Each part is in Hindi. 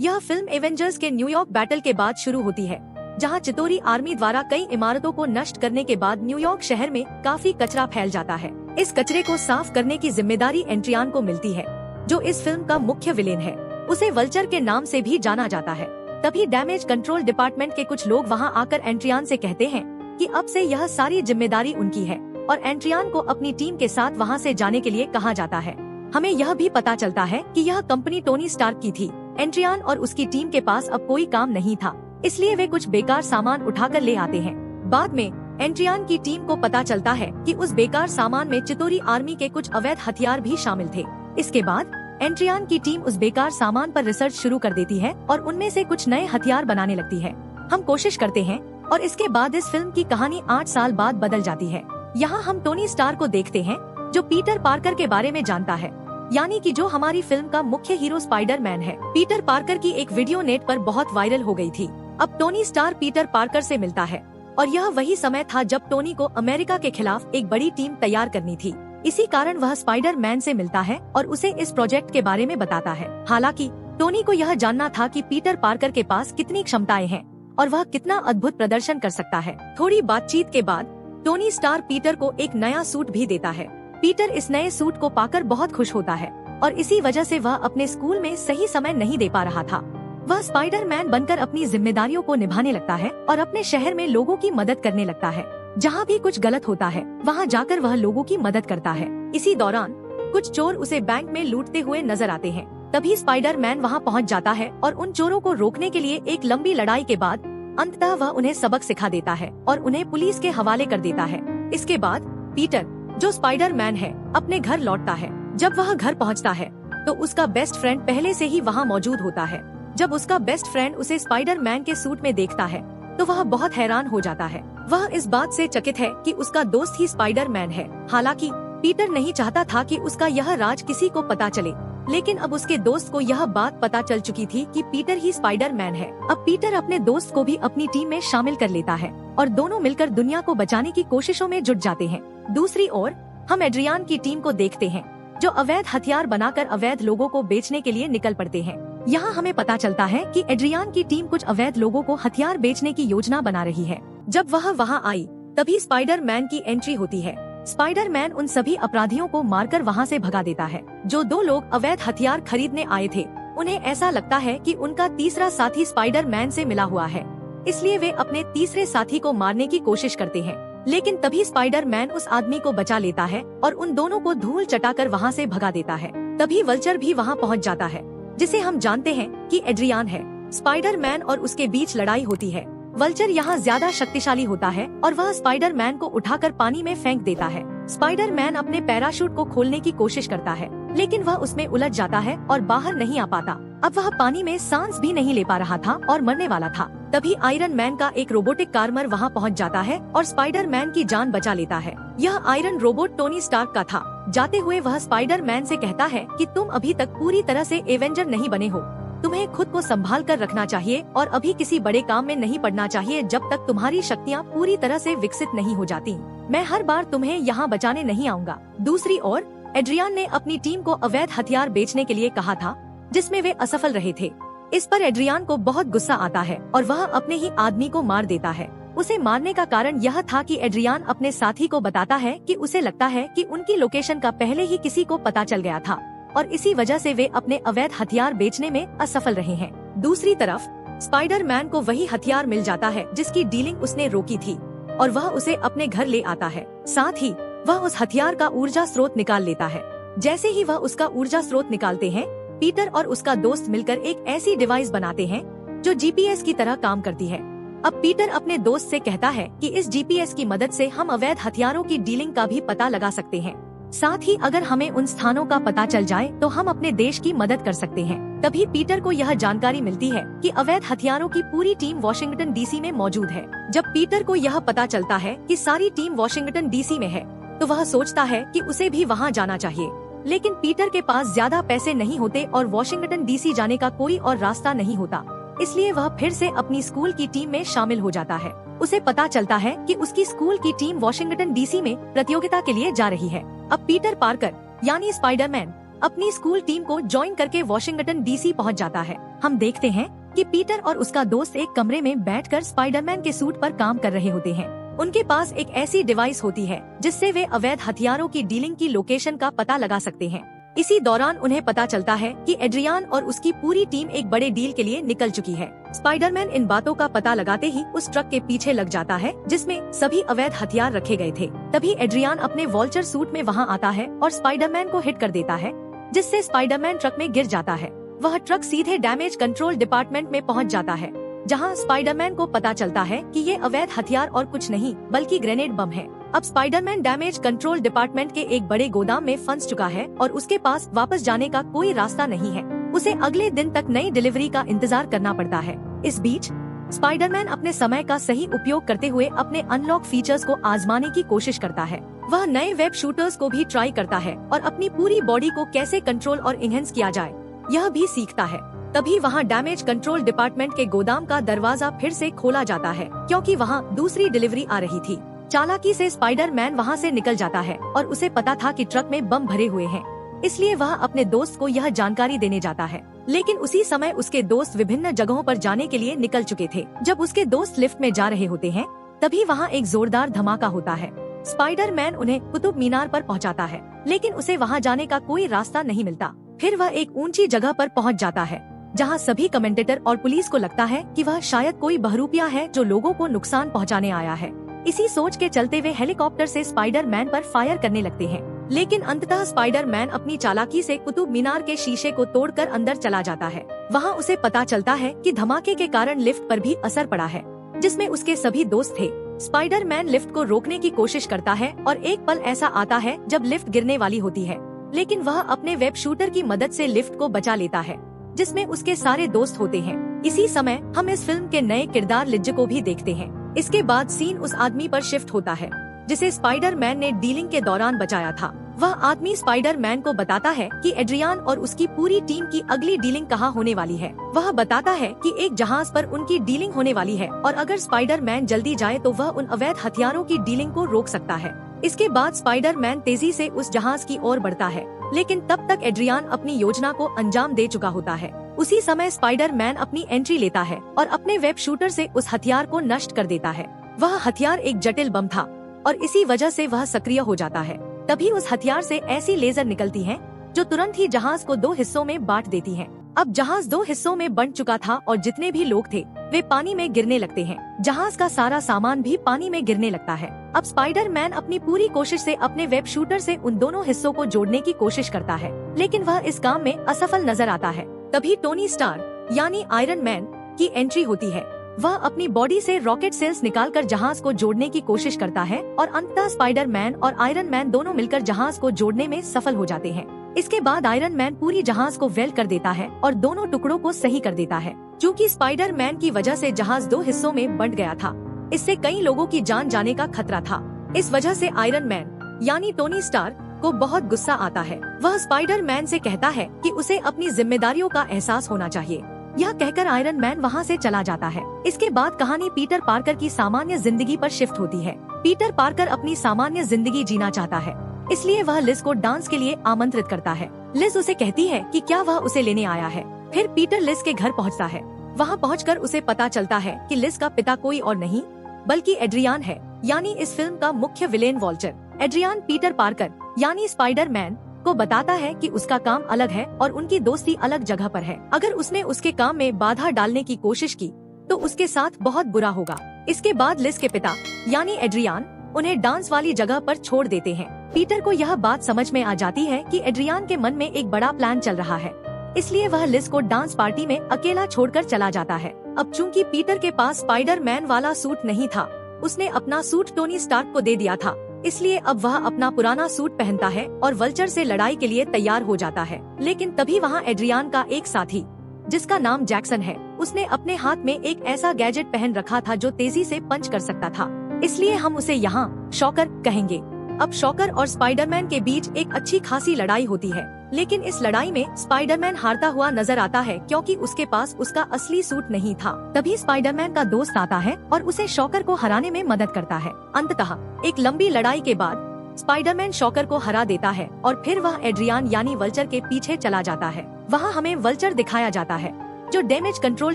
यह फिल्म एवेंजर्स के न्यूयॉर्क बैटल के बाद शुरू होती है, जहां चितौरी आर्मी द्वारा कई इमारतों को नष्ट करने के बाद न्यूयॉर्क शहर में काफी कचरा फैल जाता है। इस कचरे को साफ करने की जिम्मेदारी एंट्रियान को मिलती है, जो इस फिल्म का मुख्य विलेन है। उसे वल्चर के नाम से भी जाना जाता है। तभी डैमेज कंट्रोल डिपार्टमेंट के कुछ लोग वहां आकर एंट्रियान से कहते हैं कि अब से यह सारी जिम्मेदारी उनकी है, और एंट्रियान को अपनी टीम के साथ वहां से जाने के लिए कहा जाता है। हमें यह भी पता चलता है कि यह कंपनी टोनी स्टार्क की थी। एंट्रियान और उसकी टीम के पास अब कोई काम नहीं था, इसलिए वे कुछ बेकार सामान उठाकर ले आते हैं। बाद में एंट्रियान की टीम को पता चलता है कि उस बेकार सामान में चितौरी आर्मी के कुछ अवैध हथियार भी शामिल थे। इसके बाद एंट्रियान की टीम उस बेकार सामान पर रिसर्च शुरू कर देती है और उनमें से कुछ नए हथियार बनाने लगती है। हम कोशिश करते हैं और इसके बाद इस फिल्म की कहानी 8 साल बाद बदल जाती है। यहाँ हम टोनी स्टार को देखते हैं, जो पीटर पार्कर के बारे में जानता है, यानी कि जो हमारी फिल्म का मुख्य हीरो स्पाइडरमैन है। पीटर पार्कर की एक वीडियो नेट पर बहुत वायरल हो गई थी। अब टोनी स्टार पीटर पार्कर से मिलता है, और यह वही समय था जब टोनी को अमेरिका के खिलाफ एक बड़ी टीम तैयार करनी थी। इसी कारण वह स्पाइडरमैन से मिलता है और उसे इस प्रोजेक्ट के बारे में बताता है। हालांकि टोनी को यह जानना था कि पीटर पार्कर के पास कितनी क्षमताएं हैं और वह कितना अद्भुत प्रदर्शन कर सकता है। थोड़ी बातचीत के बाद टोनी स्टार पीटर को एक नया सूट भी देता है। पीटर इस नए सूट को पाकर बहुत खुश होता है, और इसी वजह से वह अपने स्कूल में सही समय नहीं दे पा रहा था। वह स्पाइडरमैन बनकर अपनी जिम्मेदारियों को निभाने लगता है और अपने शहर में लोगों की मदद करने लगता है। जहाँ भी कुछ गलत होता है वहाँ जाकर वह लोगों की मदद करता है। इसी दौरान कुछ चोर उसे बैंक में लूटते हुए नजर आते हैं। तभी स्पाइडरमैन वहाँ पहुँच जाता है और उन चोरों को रोकने के लिए एक लंबी लड़ाई के बाद अंततः वह उन्हें सबक सिखा देता है और उन्हें पुलिस के हवाले कर देता है। इसके बाद पीटर, जो स्पाइडरमैन है, अपने घर लौटता है। जब वह घर पहुँचता है तो उसका बेस्ट फ्रेंड पहले से ही वहाँ मौजूद होता है। जब उसका बेस्ट फ्रेंड उसे स्पाइडरमैन के सूट में देखता है तो वह बहुत हैरान हो जाता है। वह इस बात से चकित है कि उसका दोस्त ही स्पाइडरमैन है। हालांकि पीटर नहीं चाहता था कि उसका यह राज किसी को पता चले, लेकिन अब उसके दोस्त को यह बात पता चल चुकी थी कि पीटर ही स्पाइडरमैन है। अब पीटर अपने दोस्त को भी अपनी टीम में शामिल कर लेता है और दोनों मिलकर दुनिया को बचाने की कोशिशों में जुट जाते हैं। दूसरी ओर हम एड्रियान की टीम को देखते हैं, जो अवैध हथियार बनाकर अवैध लोगों को बेचने के लिए निकल पड़ते हैं। यहाँ हमें पता चलता है कि एड्रियान की टीम कुछ अवैध लोगों को हथियार बेचने की योजना बना रही है। जब वह वहाँ आई तभी स्पाइडरमैन की एंट्री होती है। स्पाइडरमैन उन सभी अपराधियों को मारकर वहाँ से भगा देता है। जो 2 लोग अवैध हथियार खरीदने आए थे, उन्हें ऐसा लगता है कि उनका तीसरा साथी स्पाइडरमैन से मिला हुआ है, इसलिए वे अपने तीसरे साथी को मारने की कोशिश करते हैं। लेकिन तभी स्पाइडरमैन उस आदमी को बचा लेता है और उन दोनों को धूल चटाकर वहाँ से भगा देता है। तभी वल्चर भी वहाँ पहुँच जाता है, जिसे हम जानते हैं कि एड्रियान है। स्पाइडरमैन और उसके बीच लड़ाई होती है। वल्चर यहाँ ज्यादा शक्तिशाली होता है और वह स्पाइडरमैन को उठाकर पानी में फेंक देता है। स्पाइडरमैन अपने पैराशूट को खोलने की कोशिश करता है, लेकिन वह उसमें उलझ जाता है और बाहर नहीं आ पाता। अब वह पानी में सांस भी नहीं ले पा रहा था और मरने वाला था। तभी आयरन मैन का एक रोबोटिक कार्मर वहाँ पहुँच जाता है और स्पाइडरमैन की जान बचा लेता है। यह आयरन रोबोट टोनी स्टार्क का था। जाते हुए वह स्पाइडरमैन से कहता है कि तुम अभी तक पूरी तरह से एवेंजर नहीं बने हो, तुम्हें खुद को संभाल कर रखना चाहिए और अभी किसी बड़े काम में नहीं पड़ना चाहिए जब तक तुम्हारी शक्तियाँ पूरी तरह से विकसित नहीं हो जाती। मैं हर बार तुम्हें यहाँ बचाने नहीं आऊँगा। दूसरी ओर एड्रियान ने अपनी टीम को अवैध हथियार बेचने के लिए कहा था, जिसमें वे असफल रहे थे। इस पर एड्रियान को बहुत गुस्सा आता है और वह अपने ही आदमी को मार देता है। उसे मारने का कारण यह था कि एड्रियान अपने साथी को बताता है कि उसे लगता है कि उनकी लोकेशन का पहले ही किसी को पता चल गया था और इसी वजह से वे अपने अवैध हथियार बेचने में असफल रहे हैं। दूसरी तरफ स्पाइडरमैन को वही हथियार मिल जाता है जिसकी डीलिंग उसने रोकी थी और वह उसे अपने घर ले आता है। साथ ही वह उस हथियार का ऊर्जा स्रोत निकाल लेता है। जैसे ही वह उसका ऊर्जा स्रोत निकालते हैं, पीटर और उसका दोस्त मिलकर एक ऐसी डिवाइस बनाते हैं जो जीपीएस की तरह काम करती है। अब पीटर अपने दोस्त से कहता है कि इस जीपीएस की मदद से हम अवैध हथियारों की डीलिंग का भी पता लगा सकते हैं। साथ ही अगर हमें उन स्थानों का पता चल जाए तो हम अपने देश की मदद कर सकते हैं। तभी पीटर को यह जानकारी मिलती है कि अवैध हथियारों की पूरी टीम वॉशिंगटन डीसी में मौजूद है। जब पीटर को यह पता चलता है कि सारी टीम वॉशिंगटन डीसी में है, तो वह सोचता है कि उसे भी वहां जाना चाहिए। लेकिन पीटर के पास ज्यादा पैसे नहीं होते और वॉशिंगटन डीसी जाने का कोई और रास्ता नहीं होता, इसलिए वह फिर से अपनी स्कूल की टीम में शामिल हो जाता है। उसे पता चलता है कि उसकी स्कूल की टीम वॉशिंगटन डीसी में प्रतियोगिता के लिए जा रही है। अब पीटर पार्कर यानी स्पाइडरमैन अपनी स्कूल टीम को ज्वाइन करके वॉशिंगटन डीसी पहुंच जाता है। हम देखते हैं कि पीटर और उसका दोस्त एक कमरे में बैठकर स्पाइडरमैन के सूट पर काम कर रहे होते हैं। उनके पास एक ऐसी डिवाइस होती है जिससे वे अवैध हथियारों की डीलिंग की लोकेशन का पता लगा सकते हैं। इसी दौरान उन्हें पता चलता है कि एड्रियान और उसकी पूरी टीम एक बड़े डील के लिए निकल चुकी है। स्पाइडरमैन इन बातों का पता लगाते ही उस ट्रक के पीछे लग जाता है जिसमें सभी अवैध हथियार रखे गए थे। तभी एड्रियान अपने वॉल्चर सूट में वहां आता है और स्पाइडरमैन को हिट कर देता है, जिससे स्पाइडरमैन ट्रक में गिर जाता है। वह ट्रक सीधे डैमेज कंट्रोल डिपार्टमेंट में पहुंच जाता है, जहां स्पाइडरमैन को पता चलता है कि ये अवैध हथियार और कुछ नहीं बल्कि ग्रेनेड बम है। अब स्पाइडरमैन डैमेज कंट्रोल डिपार्टमेंट के एक बड़े गोदाम में फंस चुका है और उसके पास वापस जाने का कोई रास्ता नहीं है। उसे अगले दिन तक नई डिलीवरी का इंतजार करना पड़ता है। इस बीच स्पाइडरमैन अपने समय का सही उपयोग करते हुए अपने अनलॉक फीचर्स को आजमाने की कोशिश करता है। वह नए वेब शूटर्स को भी ट्राई करता है और अपनी पूरी बॉडी को कैसे कंट्रोल और इनहेंस किया जाए यह भी सीखता है। तभी वहां डैमेज कंट्रोल डिपार्टमेंट के गोदाम का दरवाजा फिर से खोला जाता है, क्योंकि वहां दूसरी डिलीवरी आ रही थी। चालाकी से स्पाइडरमैन वहां से निकल जाता है और उसे पता था कि ट्रक में बम भरे हुए हैं, इसलिए वह अपने दोस्त को यह जानकारी देने जाता है। लेकिन उसी समय उसके दोस्त विभिन्न जगहों पर जाने के लिए निकल चुके थे। जब उसके दोस्त लिफ्ट में जा रहे होते हैं तभी वहाँ एक जोरदार धमाका होता है। स्पाइडरमैन उन्हें कुतुब मीनार पर पहुँचाता है, लेकिन उसे वहाँ जाने का कोई रास्ता नहीं मिलता। फिर वह एक ऊंची जगह पर पहुँच जाता है जहाँ सभी कमेंटेटर और पुलिस को लगता है कि वह शायद कोई बहरूपिया है जो लोगों को नुकसान पहुँचाने आया है। इसी सोच के चलते वे हेलीकॉप्टर से स्पाइडरमैन पर फायर करने लगते हैं, लेकिन अंततः स्पाइडरमैन अपनी चालाकी से कुतुब मीनार के शीशे को तोड़कर अंदर चला जाता है। वहाँ उसे पता चलता है कि धमाके के कारण लिफ्ट पर भी असर पड़ा है, जिसमें उसके सभी दोस्त थे। स्पाइडरमैन लिफ्ट को रोकने की कोशिश करता है और एक पल ऐसा आता है जब लिफ्ट गिरने वाली होती है, लेकिन वह अपने वेब शूटर की मदद से लिफ्ट को बचा लेता है, जिसमें उसके सारे दोस्त होते हैं। इसी समय हम इस फिल्म के नए किरदार लिज को भी देखते हैं। इसके बाद सीन उस आदमी पर शिफ्ट होता है जिसे स्पाइडरमैन ने डीलिंग के दौरान बचाया था। वह आदमी स्पाइडरमैन को बताता है कि एड्रियान और उसकी पूरी टीम की अगली डीलिंग कहाँ होने वाली है। वह बताता है कि एक जहाज पर उनकी डीलिंग होने वाली है और अगर स्पाइडरमैन जल्दी जाए तो वह उन अवैध हथियारों की डीलिंग को रोक सकता है। इसके बाद स्पाइडरमैन तेजी से उस जहाज की ओर बढ़ता है, लेकिन तब तक एड्रियान अपनी योजना को अंजाम दे चुका होता है। उसी समय स्पाइडरमैन अपनी एंट्री लेता है और अपने वेब शूटर से उस हथियार को नष्ट कर देता है। वह हथियार एक जटिल बम था और इसी वजह से वह सक्रिय हो जाता है। तभी उस हथियार से ऐसी लेजर निकलती हैं जो तुरंत ही जहाज को 2 हिस्सों में बांट देती हैं। अब जहाज 2 हिस्सों में बंट चुका था और जितने भी लोग थे वे पानी में गिरने लगते हैं। जहाज का सारा सामान भी पानी में गिरने लगता है। अब स्पाइडरमैन अपनी पूरी कोशिश से अपने वेब शूटर से उन दोनों हिस्सों को जोड़ने की कोशिश करता है, लेकिन वह इस काम में असफल नजर आता है। तभी टोनी स्टार यानी आयरन मैन की एंट्री होती है। वह अपनी बॉडी से रॉकेट सेल्स निकालकर जहाज को जोड़ने की कोशिश करता है और अंततः स्पाइडरमैन और आयरन मैन दोनों मिलकर जहाज को जोड़ने में सफल हो जाते हैं। इसके बाद आयरन मैन पूरी जहाज को वेल्ड कर देता है और दोनों टुकड़ों को सही कर देता है। क्योंकि स्पाइडरमैन की वजह से जहाज 2 हिस्सों में बंट गया था, इससे कई लोगों की जान जाने का खतरा था। इस वजह से आयरन मैन यानी टोनी स्टार को बहुत गुस्सा आता है। वह स्पाइडरमैन से कहता है कि उसे अपनी जिम्मेदारियों का एहसास होना चाहिए। यह कहकर आयरन मैन वहाँ से चला जाता है। इसके बाद कहानी पीटर पार्कर की सामान्य जिंदगी पर शिफ्ट होती है। पीटर पार्कर अपनी सामान्य जिंदगी जीना चाहता है, इसलिए वह लिज को डांस के लिए आमंत्रित करता है। लिज उसे कहती है कि क्या वह उसे लेने आया है। फिर पीटर लिज के घर पहुँचता है। वहाँ पहुँचकर उसे पता चलता है कि लिज का पिता कोई और नहीं बल्कि एड्रियान है, यानी इस फिल्म का मुख्य villain Walter. Adrian Peter Parker यानी स्पाइडरमैन को बताता है कि उसका काम अलग है और उनकी दोस्ती अलग जगह पर है। अगर उसने उसके काम में बाधा डालने की कोशिश की तो उसके साथ बहुत बुरा होगा। इसके बाद लिज के पिता यानी एड्रियान उन्हें डांस वाली जगह पर छोड़ देते हैं। पीटर को यह बात समझ में आ जाती है कि एड्रियान के मन में एक बड़ा प्लान चल रहा है, इसलिए वह लिज को डांस पार्टी में अकेला छोड़कर चला जाता है। अब चूंकि पीटर के पास स्पाइडरमैन वाला सूट नहीं था, उसने अपना सूट टोनी स्टार्क को दे दिया था, इसलिए अब वह अपना पुराना सूट पहनता है और वल्चर से लड़ाई के लिए तैयार हो जाता है। लेकिन तभी वहाँ एड्रियान का एक साथी जिसका नाम जैक्सन है, उसने अपने हाथ में एक ऐसा गैजेट पहन रखा था जो तेजी से पंच कर सकता था, इसलिए हम उसे यहाँ शॉकर कहेंगे। अब शॉकर और स्पाइडरमैन के बीच एक अच्छी खासी लड़ाई होती है, लेकिन इस लड़ाई में स्पाइडरमैन हारता हुआ नजर आता है क्योंकि उसके पास उसका असली सूट नहीं था। तभी स्पाइडरमैन का दोस्त आता है और उसे शॉकर को हराने में मदद करता है। अंततः एक लंबी लड़ाई के बाद स्पाइडरमैन शॉकर को हरा देता है और फिर वह एड्रियान यानी वल्चर के पीछे चला जाता है। वहाँ हमें वल्चर दिखाया जाता है। जो डैमेज कंट्रोल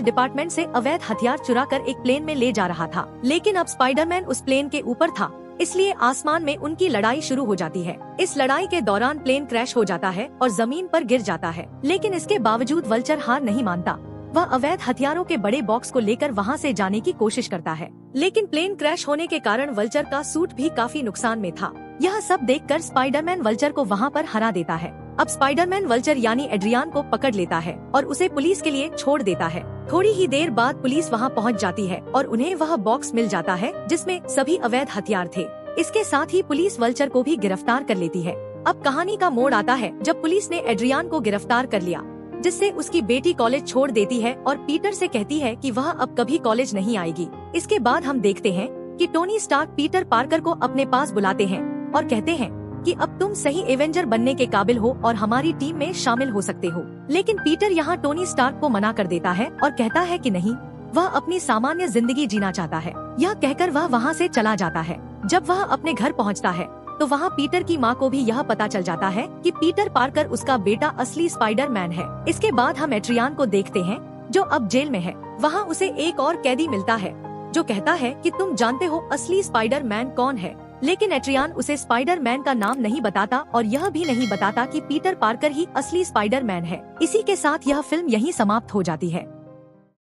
डिपार्टमेंट से अवैध हथियार चुराकर एक प्लेन में ले जा रहा था। लेकिन अब स्पाइडरमैन उस प्लेन के ऊपर था, इसलिए आसमान में उनकी लड़ाई शुरू हो जाती है। इस लड़ाई के दौरान प्लेन क्रैश हो जाता है और जमीन पर गिर जाता है। लेकिन इसके बावजूद वल्चर हार नहीं मानता। वह अवैध हथियारों के बड़े बॉक्स को लेकर वहां से जाने की कोशिश करता है। लेकिन प्लेन क्रैश होने के कारण वल्चर का सूट भी काफी नुकसान में था। यह सब देखकर स्पाइडरमैन वल्चर को वहां पर हरा देता है। अब स्पाइडरमैन वल्चर यानी एड्रियान को पकड़ लेता है और उसे पुलिस के लिए छोड़ देता है। थोड़ी ही देर बाद पुलिस वहां पहुंच जाती है और उन्हें वह बॉक्स मिल जाता है जिसमें सभी अवैध हथियार थे। इसके साथ ही पुलिस वल्चर को भी गिरफ्तार कर लेती है। अब कहानी का मोड़ आता है जब पुलिस ने एड्रियान को गिरफ्तार कर लिया, जिससे उसकी बेटी कॉलेज छोड़ देती है और पीटर से कहती है कि वह अब कभी कॉलेज नहीं आएगी। इसके बाद हम देखते हैं कि टोनी स्टार्क पीटर पार्कर को अपने पास बुलाते हैं और कहते हैं कि अब तुम सही एवेंजर बनने के काबिल हो और हमारी टीम में शामिल हो सकते हो। लेकिन पीटर यहाँ टोनी स्टार्क को मना कर देता है और कहता है कि नहीं, वह अपनी सामान्य जिंदगी जीना चाहता है। यह कहकर वह वहाँ से चला जाता है। जब वह अपने घर पहुँचता है तो वहाँ पीटर की माँ को भी यह पता चल जाता है कि पीटर पार्कर उसका बेटा असली स्पाइडरमैन है। इसके बाद हम एड्रियान को देखते हैं जो अब जेल में है। वहाँ उसे एक और कैदी मिलता है जो कहता है कि तुम जानते हो असली स्पाइडरमैन कौन है। लेकिन एड्रियान उसे स्पाइडरमैन का नाम नहीं बताता और यह भी नहीं बताता कि पीटर पार्कर ही असली स्पाइडरमैन है। इसी के साथ यह फिल्म यहीं समाप्त हो जाती है।